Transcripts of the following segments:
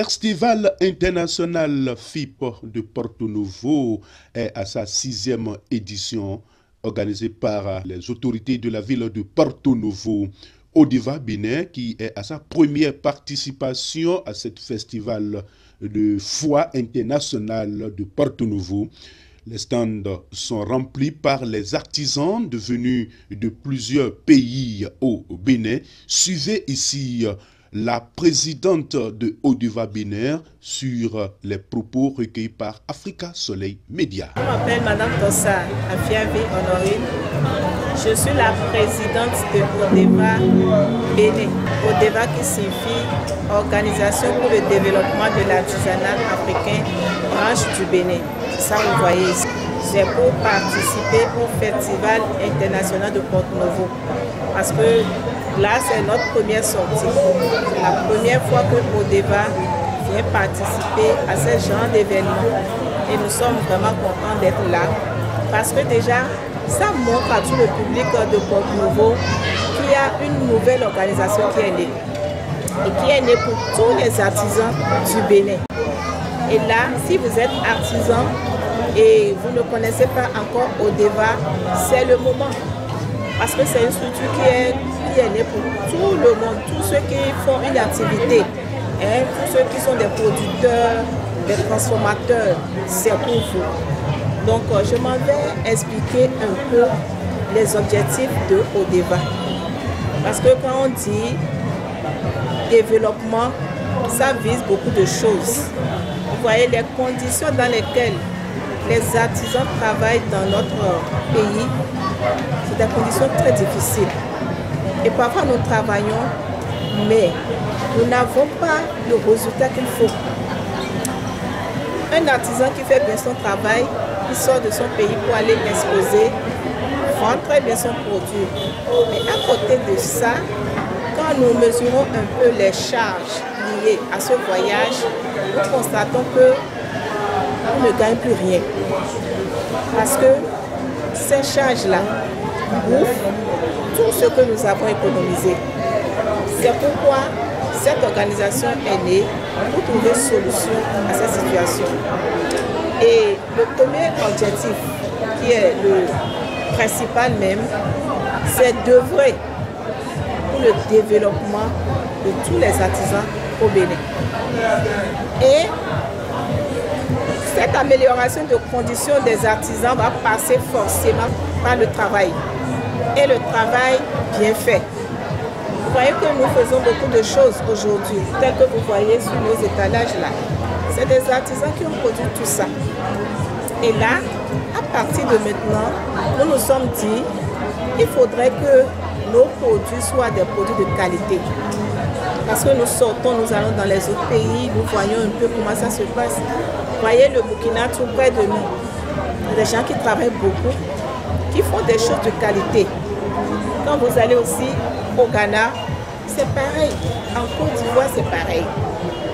Festival international FIP de Porto Novo est à sa 6e édition, organisée par les autorités de la ville de Porto Novo. Odiva Bénin, qui est à sa première participation à ce festival de foi international de Porto Novo. Les stands sont remplis par les artisans devenus de plusieurs pays au Bénin. Suivez ici la présidente de Odiva Bénin sur les propos recueillis par Africa Soleil Média. Je m'appelle Madame Tossa Afiavi Honorine. Je suis la présidente de Odiva Bénin. Odiva qui signifie Organisation pour le développement de l'artisanat africain, branche du Bénin. Ça, vous voyez ici. C'est pour participer au Festival international de Porto Novo. Parce que là, c'est notre première sortie. C'est la première fois que Odiva vient participer à ce genre d'événement. Et nous sommes vraiment contents d'être là. Parce que déjà, ça montre à tout le public de Porto Novo qu'il y a une nouvelle organisation qui est née. Et qui est née pour tous les artisans du Bénin. Et là, si vous êtes artisan et vous ne connaissez pas encore Odiva, c'est le moment. Parce que c'est une structure qui est née pour tout le monde, tous ceux qui font une activité, tous ceux qui sont des producteurs, des transformateurs, c'est pour vous. Donc je m'en vais expliquer un peu les objectifs de Odiva. Parce que quand on dit développement, ça vise beaucoup de choses. Vous voyez les conditions dans lesquelles les artisans travaillent dans notre pays, c'est des conditions très difficiles. Et parfois nous travaillons, mais nous n'avons pas le résultat qu'il faut. Un artisan qui fait bien son travail, il sort de son pays pour aller exposer, vend très bien son produit. Mais à côté de ça, quand nous mesurons un peu les charges liées à ce voyage, nous constatons que on ne gagne plus rien. Parce que ces charges-là bouffent tout ce que nous avons économisé. C'est pourquoi cette organisation est née pour trouver solution à cette situation. Et le premier objectif, qui est le principal même, c'est d'œuvrer pour le développement de tous les artisans au Bénin. Et cette amélioration de conditions des artisans va passer forcément par le travail. Et le travail bien fait. Vous voyez que nous faisons beaucoup de choses aujourd'hui, telles que vous voyez sur nos étalages là. C'est des artisans qui ont produit tout ça. Et là, à partir de maintenant, nous nous sommes dit qu'il faudrait que nos produits soient des produits de qualité. Parce que nous sortons, nous allons dans les autres pays, nous voyons un peu comment ça se passe. Vous voyez le Burkina tout près de nous. Il y a des gens qui travaillent beaucoup, qui font des choses de qualité. Quand vous allez aussi au Ghana, c'est pareil. En Côte d'Ivoire, c'est pareil.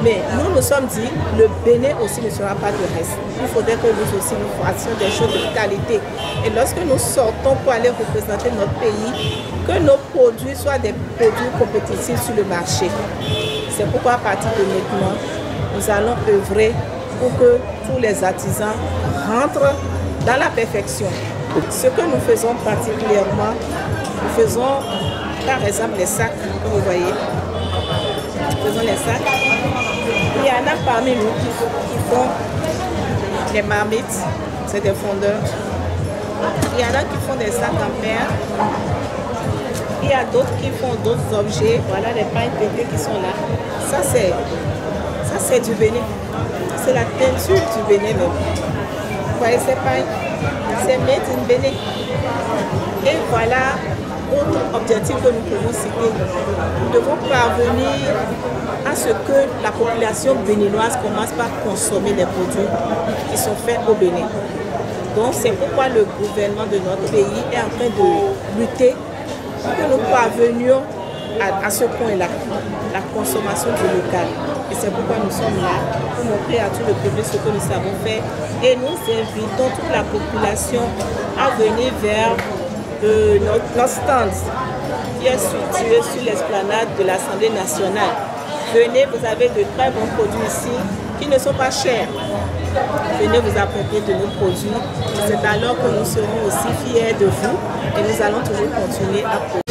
Mais nous nous sommes dit, le Bénin aussi ne sera pas de reste. Il faudrait que nous aussi nous fassions des choses de qualité. Et lorsque nous sortons pour aller représenter notre pays, que nos produits soient des produits compétitifs sur le marché. C'est pourquoi à partir de maintenant, nous allons œuvrer pour que tous les artisans rentrent dans la perfection. Ce que nous faisons particulièrement, nous faisons par exemple les sacs que vous voyez. Nous faisons les sacs. Il y en a parmi nous qui font les marmites, c'est des fondeurs. Il y en a qui font des sacs en fer. Il y a d'autres qui font d'autres objets. Voilà les pailles pétées qui sont là. Ça c'est du Bénin. C'est la teinture du Bénin même. Vous voyez ces pailles? C'est made in Bénin. Et voilà autre objectif que nous pouvons citer. Nous devons parvenir à ce que la population béninoise commence par consommer les produits qui sont faits au Bénin. Donc c'est pourquoi le gouvernement de notre pays est en train de lutter pour que nous parvenions à ce point-là, la consommation du local. Et c'est pourquoi nous sommes là, pour montrer à tout le public ce que nous savons faire. Et nous invitons toute la population à venir vers notre stand qui est situé sur l'esplanade de l'Assemblée nationale. Venez, vous avez de très bons produits ici qui ne sont pas chers. Venez vous approprier de nos produits. C'est alors que nous serons aussi fiers de vous et nous allons toujours continuer à produire.